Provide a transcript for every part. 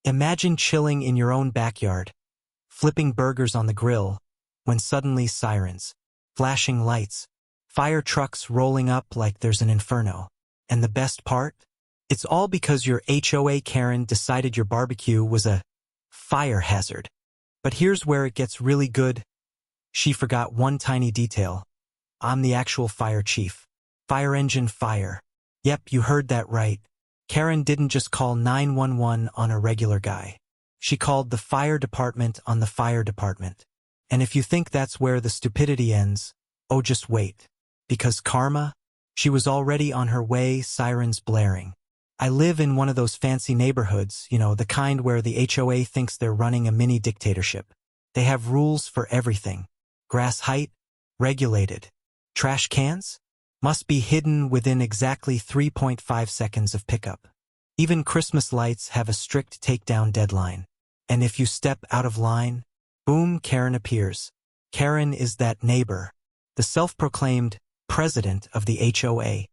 Imagine chilling in your own backyard, flipping burgers on the grill, when suddenly sirens, flashing lights, fire trucks rolling up like there's an inferno. And the best part? It's all because your HOA Karen decided your barbecue was a fire hazard. But here's where it gets really good. She forgot one tiny detail. I'm the actual fire chief. Fire engine fire. Yep, you heard that right. Karen didn't just call 911 on a regular guy. She called the fire department on the fire department. And if you think that's where the stupidity ends, oh, just wait. Because karma? She was already on her way, sirens blaring. I live in one of those fancy neighborhoods, the kind where the HOA thinks they're running a mini dictatorship. They have rules for everything. Grass height? Regulated. Trash cans? Must be hidden within exactly 3.5 seconds of pickup. Even Christmas lights have a strict takedown deadline. And if you step out of line, boom, Karen appears. Karen is that neighbor, the self-proclaimed president of the HOA.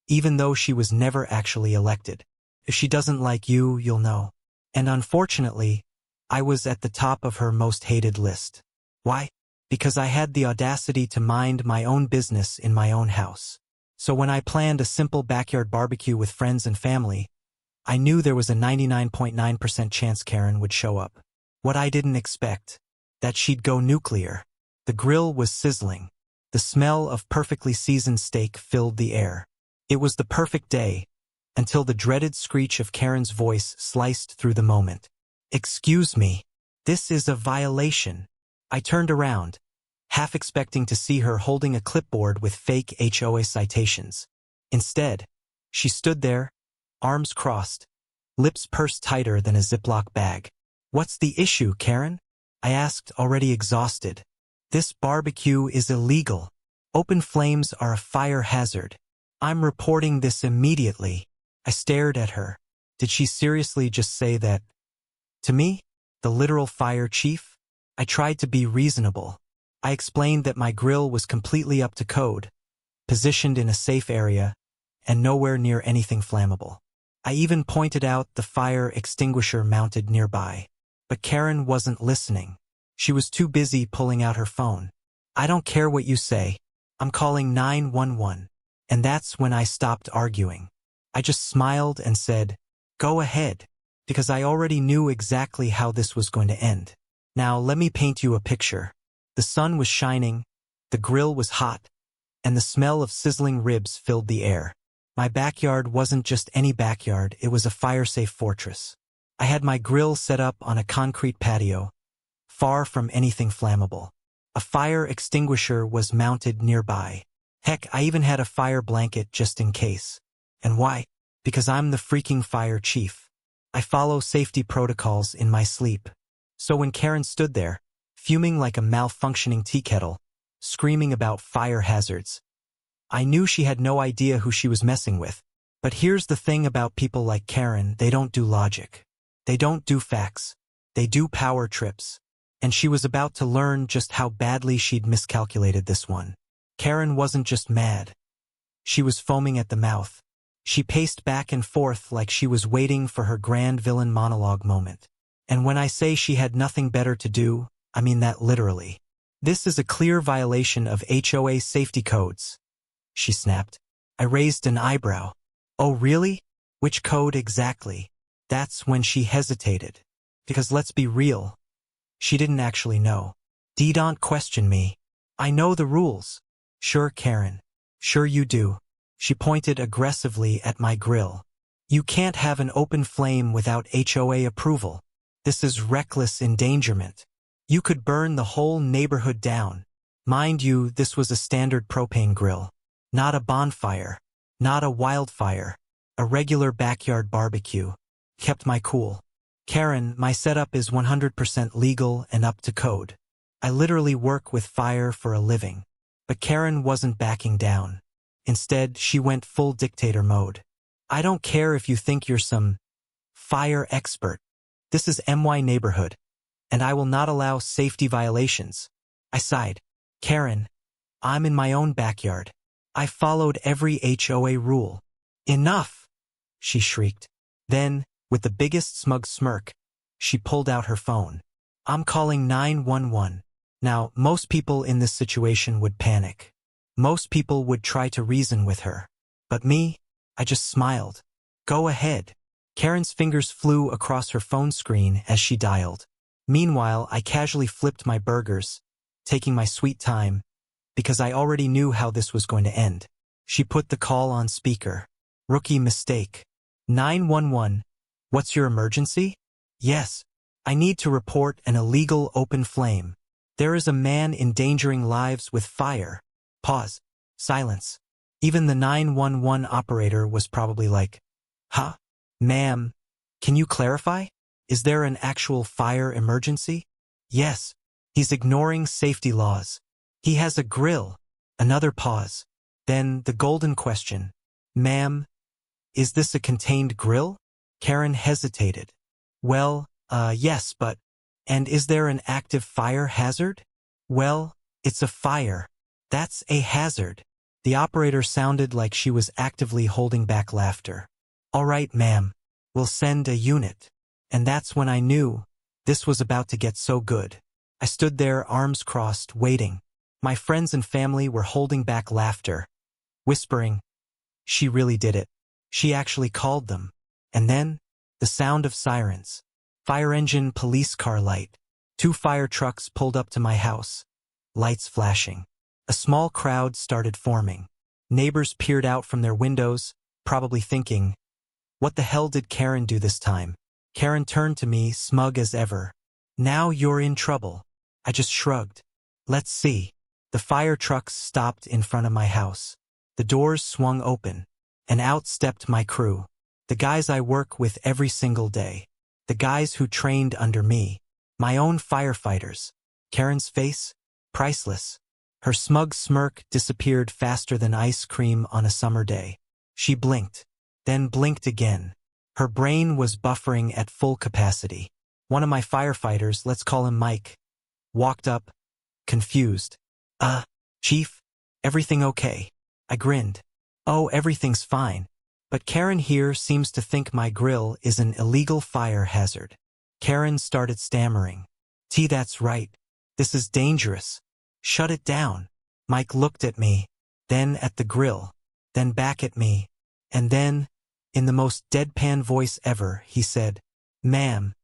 Even though she was never actually elected. If she doesn't like you, you'll know. And unfortunately, I was at the top of her most hated list. Why? Because I had the audacity to mind my own business in my own house. So when I planned a simple backyard barbecue with friends and family, I knew there was a 99.9% chance Karen would show up. What I didn't expect, that she'd go nuclear. The grill was sizzling. The smell of perfectly seasoned steak filled the air. It was the perfect day, until the dreaded screech of Karen's voice sliced through the moment. Excuse me, this is a violation. I turned around, half expecting to see her holding a clipboard with fake HOA citations. Instead, she stood there, arms crossed, lips pursed tighter than a Ziploc bag. What's the issue, Karen? I asked, already exhausted. This barbecue is illegal. Open flames are a fire hazard. I'm reporting this immediately. I stared at her. Did she seriously just say that? To me, the literal fire chief? I tried to be reasonable. I explained that my grill was completely up to code, positioned in a safe area, and nowhere near anything flammable. I even pointed out the fire extinguisher mounted nearby. But Karen wasn't listening. She was too busy pulling out her phone. I don't care what you say. I'm calling 911. And that's when I stopped arguing. I just smiled and said, go ahead, because I already knew exactly how this was going to end. Now let me paint you a picture. The sun was shining, the grill was hot, and the smell of sizzling ribs filled the air. My backyard wasn't just any backyard, it was a fire-safe fortress. I had my grill set up on a concrete patio, far from anything flammable. A fire extinguisher was mounted nearby. Heck, I even had a fire blanket just in case. And why? Because I'm the freaking fire chief. I follow safety protocols in my sleep. So when Karen stood there, fuming like a malfunctioning tea kettle, screaming about fire hazards, I knew she had no idea who she was messing with. But here's the thing about people like Karen, they don't do logic. They don't do facts. They do power trips. And she was about to learn just how badly she'd miscalculated this one. Karen wasn't just mad. She was foaming at the mouth. She paced back and forth like she was waiting for her grand villain monologue moment. And when I say she had nothing better to do, I mean that literally. This is a clear violation of HOA safety codes, she snapped. I raised an eyebrow. Oh really? Which code exactly? That's when she hesitated. Because let's be real, she didn't actually know. Don't question me. I know the rules. Sure, Karen. Sure you do. She pointed aggressively at my grill. You can't have an open flame without HOA approval. This is reckless endangerment. You could burn the whole neighborhood down. Mind you, this was a standard propane grill. Not a bonfire. Not a wildfire. A regular backyard barbecue. Kept my cool. Karen, my setup is 100% legal and up to code. I literally work with fire for a living. But Karen wasn't backing down. Instead, she went full dictator mode. I don't care if you think you're some fire expert. This is my neighborhood, and I will not allow safety violations. I sighed. Karen, I'm in my own backyard. I followed every HOA rule. Enough, she shrieked. Then, with the biggest smug smirk, She pulled out her phone. I'm calling 911. Now, most people in this situation would panic. Most people would try to reason with her. But me, I just smiled. Go ahead. Karen's fingers flew across her phone screen as she dialed. Meanwhile, I casually flipped my burgers, taking my sweet time, because I already knew how this was going to end. She put the call on speaker. Rookie mistake. 911. What's your emergency? Yes. I need to report an illegal open flame. There is a man endangering lives with fire. Pause. Silence. Even the 911 operator was probably like, huh? Ma'am, can you clarify? Is there an actual fire emergency? Yes. He's ignoring safety laws. He has a grill. Another pause. Then the golden question. Ma'am, is this a contained grill? Karen hesitated. Well, yes, but... And is there an active fire hazard? Well, it's a fire. That's a hazard. The operator sounded like she was actively holding back laughter. All right, ma'am. We'll send a unit. And that's when I knew this was about to get so good. I stood there, arms crossed, waiting. My friends and family were holding back laughter, whispering, she really did it. She actually called them. And then, the sound of sirens. Fire engine, police car light. 2 fire trucks pulled up to my house. Lights flashing. A small crowd started forming. Neighbors peered out from their windows, probably thinking, what the hell did Karen do this time? Karen turned to me, smug as ever. Now you're in trouble. I just shrugged. Let's see. The fire trucks stopped in front of my house. The doors swung open, and out stepped my crew. The guys I work with every single day. The guys who trained under me. My own firefighters. Karen's face? Priceless. Her smug smirk disappeared faster than ice cream on a summer day. She blinked, then blinked again. Her brain was buffering at full capacity. One of my firefighters, let's call him Mike, walked up, confused. Chief, everything okay? I grinned. Oh, everything's fine. But Karen here seems to think my grill is an illegal fire hazard. Karen started stammering. That's right. This is dangerous. Shut it down. Mike looked at me, then at the grill, then back at me, and then, in the most deadpan voice ever, he said, Ma'am,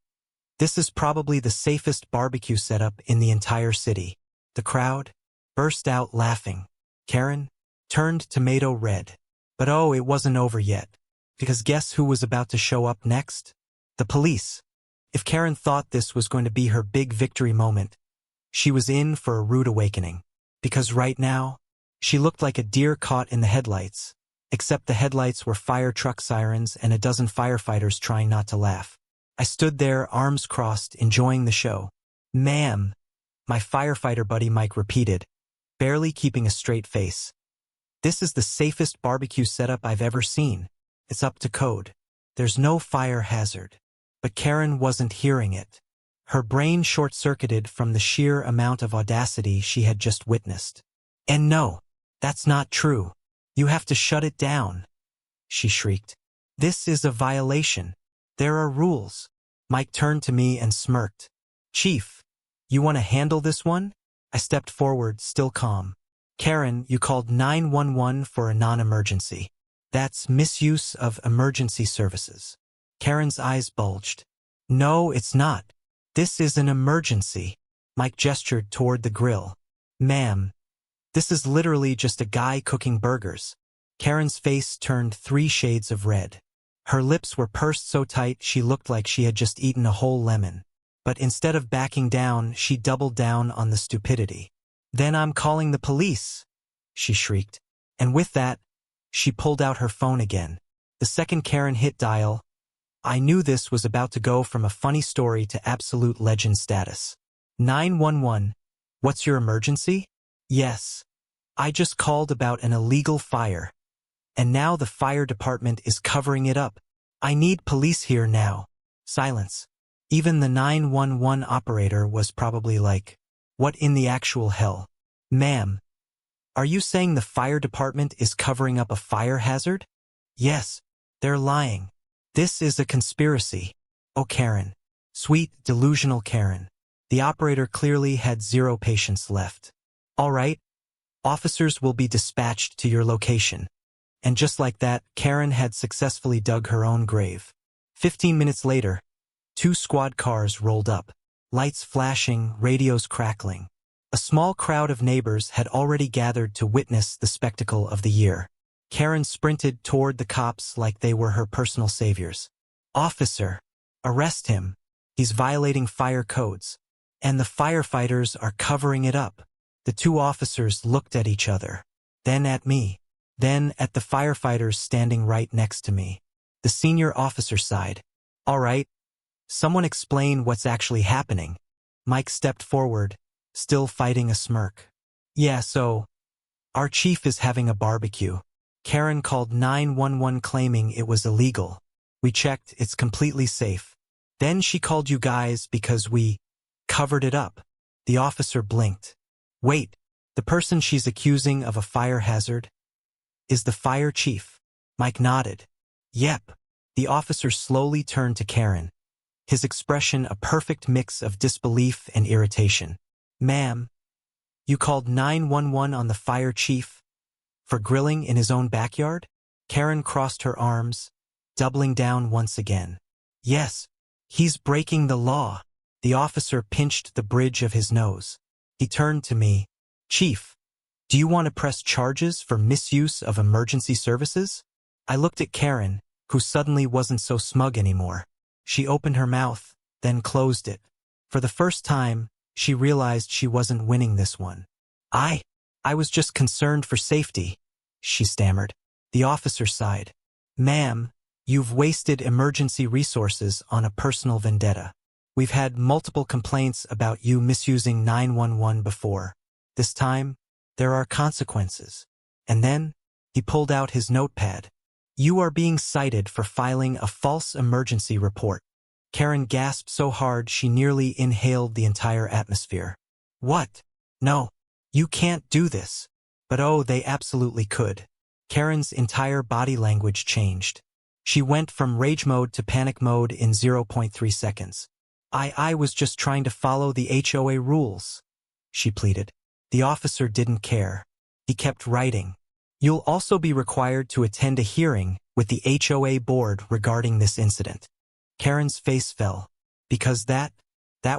this is probably the safest barbecue setup in the entire city. The crowd burst out laughing. Karen turned tomato red. But oh, it wasn't over yet. Because guess who was about to show up next? The police. If Karen thought this was going to be her big victory moment, she was in for a rude awakening. Because right now, she looked like a deer caught in the headlights, except the headlights were fire truck sirens and a dozen firefighters trying not to laugh. I stood there, arms crossed, enjoying the show. Ma'am, my firefighter buddy Mike repeated, barely keeping a straight face. This is the safest barbecue setup I've ever seen. It's up to code. There's no fire hazard. But Karen wasn't hearing it. Her brain short-circuited from the sheer amount of audacity she had just witnessed. And no, that's not true. You have to shut it down, she shrieked. This is a violation. There are rules. Mike turned to me and smirked. Chief, you want to handle this one? I stepped forward, still calm. Karen, you called 911 for a non-emergency. That's misuse of emergency services. Karen's eyes bulged. No, it's not. This is an emergency. Mike gestured toward the grill. Ma'am, this is literally just a guy cooking burgers. Karen's face turned 3 shades of red. Her lips were pursed so tight she looked like she had just eaten a whole lemon. But instead of backing down, she doubled down on the stupidity. Then I'm calling the police, she shrieked. And with that, she pulled out her phone again. The second Karen hit dial, I knew this was about to go from a funny story to absolute legend status. 911, what's your emergency? Yes. I just called about an illegal fire. And now the fire department is covering it up. I need police here now. Silence. Even the 911 operator was probably like, what in the actual hell? Ma'am, are you saying the fire department is covering up a fire hazard? Yes, they're lying. This is a conspiracy. Oh, Karen, Sweet, delusional Karen. The operator clearly had zero patience left. All right, officers will be dispatched to your location. And just like that, Karen had successfully dug her own grave. 15 minutes later, 2 squad cars rolled up, lights flashing, radios crackling. A small crowd of neighbors had already gathered to witness the spectacle of the year. Karen sprinted toward the cops like they were her personal saviors. Officer, arrest him. He's violating fire codes. And the firefighters are covering it up. The 2 officers looked at each other, then at me, then at the firefighters standing right next to me. The senior officer sighed. All right, someone explain what's actually happening. Mike stepped forward, still fighting a smirk. Yeah, so, our chief is having a barbecue. Karen called 911 claiming it was illegal. We checked, it's completely safe. Then she called you guys because we covered it up. The officer blinked. Wait, the person she's accusing of a fire hazard is the fire chief. Mike nodded. Yep. The officer slowly turned to Karen, his expression a perfect mix of disbelief and irritation. Ma'am, you called 911 on the fire chief for grilling in his own backyard? Karen crossed her arms, doubling down once again. Yes, he's breaking the law. The officer pinched the bridge of his nose. He turned to me. Chief, do you want to press charges for misuse of emergency services? I looked at Karen, who suddenly wasn't so smug anymore. She opened her mouth, then closed it. For the first time, she realized she wasn't winning this one. I was just concerned for safety, she stammered. The officer sighed. Ma'am, you've wasted emergency resources on a personal vendetta. We've had multiple complaints about you misusing 911 before. This time, there are consequences. And then, he pulled out his notepad. You are being cited for filing a false emergency report. Karen gasped so hard she nearly inhaled the entire atmosphere. What? No, you can't do this. But oh, they absolutely could. Karen's entire body language changed. She went from rage mode to panic mode in 0.3 seconds. I was just trying to follow the HOA rules, she pleaded. The officer didn't care. He kept writing. You'll also be required to attend a hearing with the HOA board regarding this incident. Karen's face fell, because that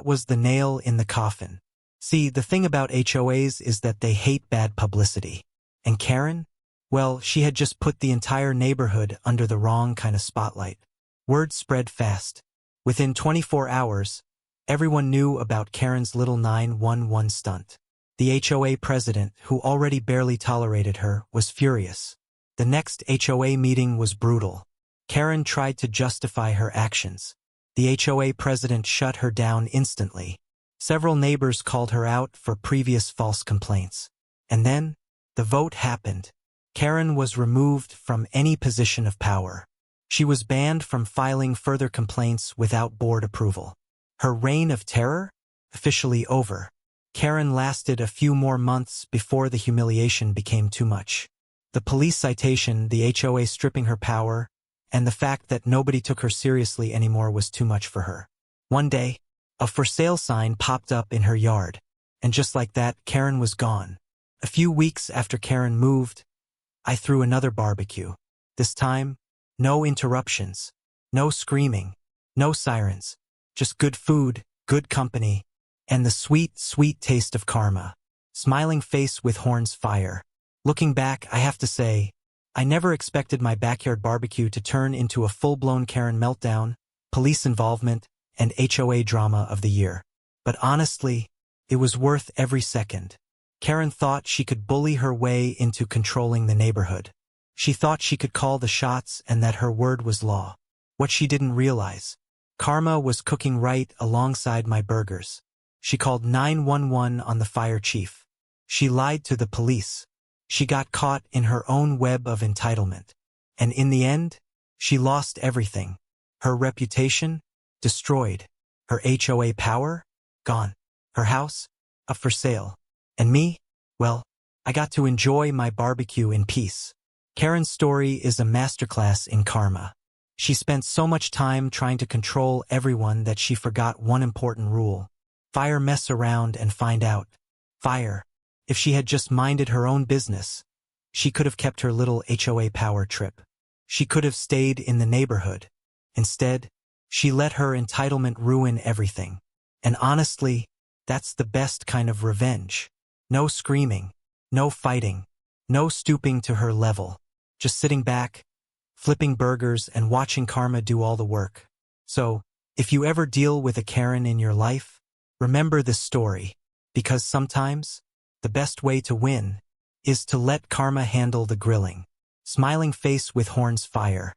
was the nail in the coffin. See, the thing about HOAs is that they hate bad publicity. And Karen? Well, she had just put the entire neighborhood under the wrong kind of spotlight. Word spread fast. Within 24 hours, everyone knew about Karen's little 911 stunt. The HOA president, who already barely tolerated her, was furious. The next HOA meeting was brutal. Karen tried to justify her actions. The HOA president shut her down instantly. Several neighbors called her out for previous false complaints. And then, the vote happened. Karen was removed from any position of power. She was banned from filing further complaints without board approval. Her reign of terror? Officially over. Karen lasted a few more months before the humiliation became too much. The police citation, the HOA stripping her power, and the fact that nobody took her seriously anymore was too much for her. One day, a for sale sign popped up in her yard, and just like that, Karen was gone. A few weeks after Karen moved, I threw another barbecue. This time, no interruptions, no screaming, no sirens, just good food, good company, and the sweet, sweet taste of karma. Smiling face with horns fire. Looking back, I have to say, I never expected my backyard barbecue to turn into a full-blown Karen meltdown, police involvement, and HOA drama of the year. But honestly, it was worth every second. Karen thought she could bully her way into controlling the neighborhood. She thought she could call the shots and that her word was law. What she didn't realize, karma was cooking right alongside my burgers. She called 911 on the fire chief. She lied to the police. She got caught in her own web of entitlement. And in the end, she lost everything. Her reputation? Destroyed. Her HOA power? Gone. Her house? Up for sale. And me? Well, I got to enjoy my barbecue in peace. Karen's story is a masterclass in karma. She spent so much time trying to control everyone that she forgot one important rule. Fire mess around and find out. Fire. If she had just minded her own business, she could have kept her little HOA power trip. She could have stayed in the neighborhood. Instead, she let her entitlement ruin everything. And honestly, that's the best kind of revenge. No screaming, no fighting, no stooping to her level. Just sitting back, flipping burgers and watching karma do all the work. So, if you ever deal with a Karen in your life, remember this story, because sometimes, the best way to win is to let karma handle the grilling. Smiling face with horns fire.